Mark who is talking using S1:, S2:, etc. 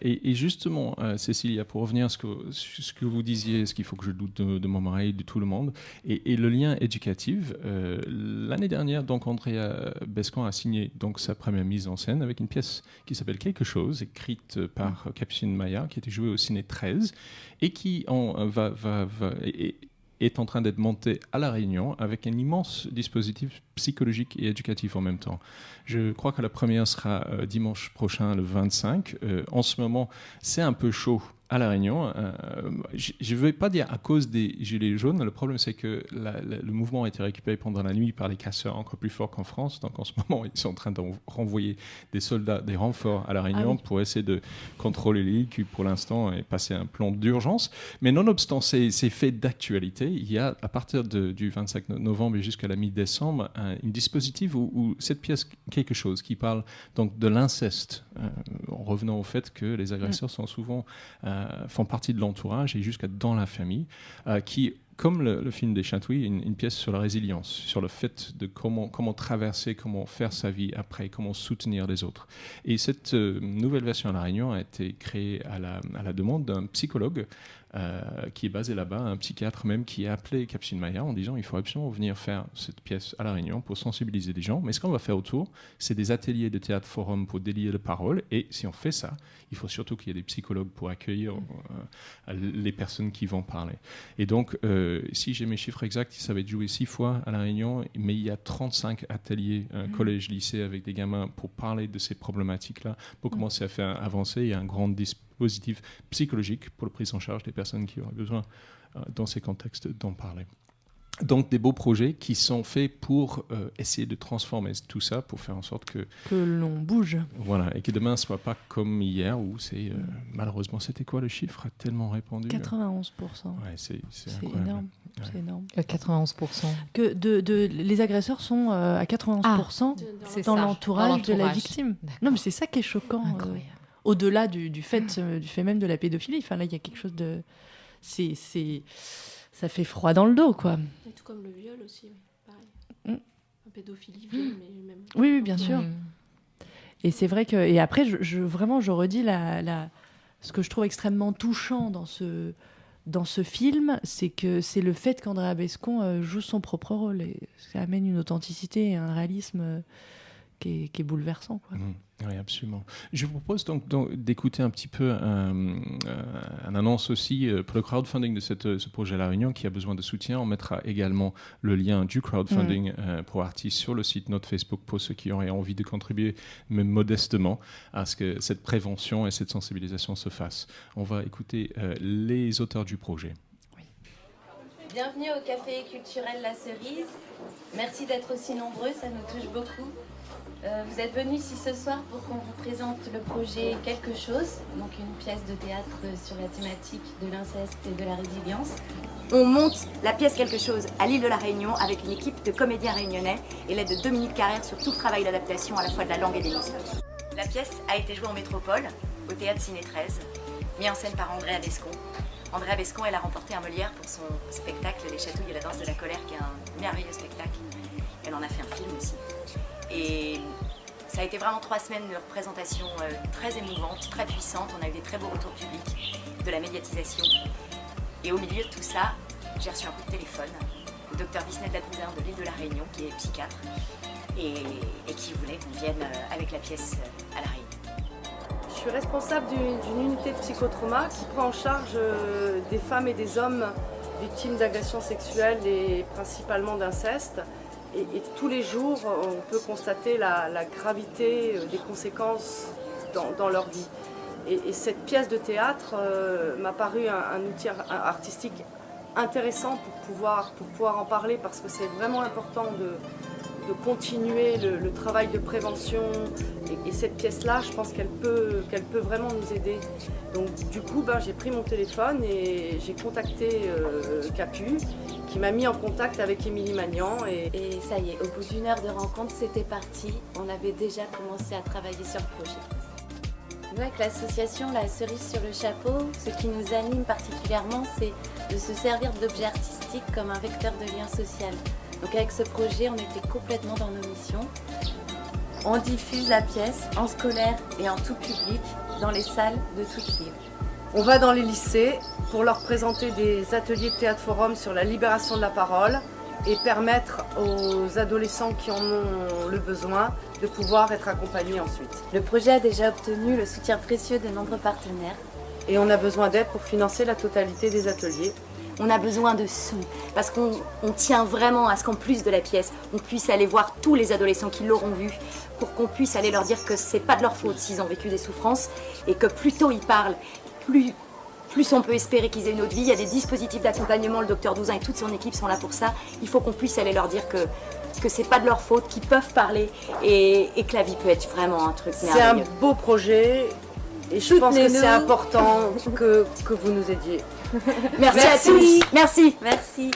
S1: Et justement, Cécilia, pour revenir à ce que vous disiez, ce qu'il faut que je doute de mon mari, de tout le monde, et le lien éducatif. L'année dernière, donc, Andrea Bescon a signé donc, sa première mise en scène avec une pièce qui s'appelle Quelque chose, écrite par Capucine Maillard, qui était jouée au Ciné 13, et qui est en train d'être montée à La Réunion avec un immense dispositif psychologique et éducatif en même temps. Je crois que la première sera dimanche prochain, le 25. En ce moment, c'est un peu chaud à La Réunion. Je ne vais pas dire à cause des gilets jaunes. Le problème, c'est que le mouvement a été récupéré pendant la nuit par les casseurs encore plus forts qu'en France. Donc en ce moment, ils sont en train de renvoyer des soldats, des renforts à La Réunion pour essayer de contrôler l'île qui, pour l'instant, est passé un plan d'urgence. Mais nonobstant ces faits d'actualité, il y a, à partir du 25 novembre jusqu'à la mi-décembre, un dispositif où cette pièce, quelque chose qui parle donc de l'inceste, en revenant au fait que les agresseurs sont souvent font partie de l'entourage et jusqu'à dans la famille, qui, comme le film des Chatouilles, une pièce sur la résilience, sur le fait de comment traverser, comment faire sa vie après, comment soutenir les autres. Et cette nouvelle version à La Réunion a été créée à la demande d'un psychologue qui est basé là-bas, un psychiatre même, qui a appelé Capucine Maillard en disant il faut absolument venir faire cette pièce à La Réunion pour sensibiliser les gens. Mais ce qu'on va faire autour, c'est des ateliers de théâtre forum pour délier de parole. Et si on fait ça, il faut surtout qu'il y ait des psychologues pour accueillir les personnes qui vont parler. Et donc, si j'ai mes chiffres exacts, ça va être joué 6 fois à La Réunion, mais il y a 35 ateliers collège-lycée avec des gamins pour parler de ces problématiques-là, pour commencer à faire avancer. Il y a un grand dispositif psychologique pour la prise en charge des personnes qui auraient besoin, dans ces contextes, d'en parler. Donc des beaux projets qui sont faits pour essayer de transformer tout ça, pour faire en sorte que
S2: l'on bouge.
S1: Voilà, et que demain ne soit pas comme hier, où c'est malheureusement, c'était quoi le chiffre tellement répandu
S2: 91%.
S1: Ouais, c'est
S2: énorme.
S1: Ouais.
S2: C'est énorme.
S3: 91%.
S2: Que les agresseurs sont à 91% dans l'entourage de la victime.
S3: D'accord.
S2: Non, mais c'est ça qui est choquant. Au-delà du fait même de la pédophilie. Enfin, là, il y a quelque chose de... Ça fait froid dans le dos, quoi.
S4: Et tout comme le viol aussi, pareil. Pédophilie, viol, mais même...
S2: Oui, bien sûr. Et c'est vrai que... Et après, je redis ce que je trouve extrêmement touchant dans ce film, c'est que c'est le fait qu'Andrea Bescon joue son propre rôle. Et ça amène une authenticité et un réalisme qui est bouleversant, quoi.
S1: Oui, absolument. Je vous propose donc d'écouter un petit peu un annonce aussi pour le crowdfunding de ce projet à La Réunion qui a besoin de soutien. On mettra également le lien du crowdfunding pour artistes sur le site notre Facebook pour ceux qui auraient envie de contribuer, même modestement, à ce que cette prévention et cette sensibilisation se fassent. On va écouter les auteurs du projet.
S5: Bienvenue au Café culturel La Cerise. Merci d'être aussi nombreux, ça nous touche beaucoup. Vous êtes venus ici ce soir pour qu'on vous présente le projet Quelque chose, donc une pièce de théâtre sur la thématique de l'inceste et de la résilience.
S6: On monte la pièce Quelque chose à l'île de la Réunion avec une équipe de comédiens réunionnais et l'aide de Dominique Carrère sur tout le travail d'adaptation à la fois de la langue et des musiques. La pièce a été jouée en métropole, au théâtre Ciné 13, mis en scène par Andrea Bescon. Andrea Bescon, elle a remporté un Molière pour son spectacle Les Chatouilles et la danse de la colère, qui est un merveilleux spectacle. Elle en a fait un film aussi. Et ça a été vraiment 3 semaines de représentation très émouvantes, très puissantes. On a eu des très beaux retours publics, de la médiatisation. Et au milieu de tout ça, j'ai reçu un coup de téléphone du docteur Visnet Lacouzin de l'île de la Réunion, qui est psychiatre, et qui voulait qu'on vienne avec la pièce à La Réunion.
S7: Je suis responsable d'une unité de psychotrauma qui prend en charge des femmes et des hommes victimes d'agressions sexuelles et principalement d'inceste. Et tous les jours, on peut constater la gravité des conséquences dans leur vie. Et cette pièce de théâtre m'a paru un outil artistique intéressant pour pouvoir en parler, parce que c'est vraiment important de continuer le travail de prévention. Et cette pièce-là, je pense qu'elle peut vraiment nous aider. Donc du coup, j'ai pris mon téléphone et j'ai contacté Capu, qui m'a mis en contact avec Émilie Magnan.
S5: Et ça y est, au bout d'1 heure de rencontre, c'était parti. On avait déjà commencé à travailler sur le projet. Nous, avec l'association La Cerise sur le Chapeau, ce qui nous anime particulièrement, c'est de se servir de l'objet artistique comme un vecteur de lien social. Donc avec ce projet, on était complètement dans nos missions. On diffuse la pièce en scolaire et en tout public dans les salles de toute l'île.
S7: On va dans les lycées pour leur présenter des ateliers de théâtre forum sur la libération de la parole et permettre aux adolescents qui en ont le besoin de pouvoir être accompagnés ensuite.
S5: Le projet a déjà obtenu le soutien précieux de nombreux partenaires.
S7: Et on a besoin d'aide pour financer la totalité des ateliers.
S6: On a besoin de sous, parce qu'on tient vraiment à ce qu'en plus de la pièce, on puisse aller voir tous les adolescents qui l'auront vu, pour qu'on puisse aller leur dire que c'est pas de leur faute s'ils ont vécu des souffrances, et que plus tôt ils parlent, plus on peut espérer qu'ils aient une autre vie. Il y a des dispositifs d'accompagnement, le docteur Douzin et toute son équipe sont là pour ça. Il faut qu'on puisse aller leur dire que c'est pas de leur faute, qu'ils peuvent parler, et que la vie peut être vraiment un truc merveilleux.
S7: C'est un beau projet, et je pense que c'est important que vous nous aidiez.
S6: Merci à tous. Merci.
S5: Merci.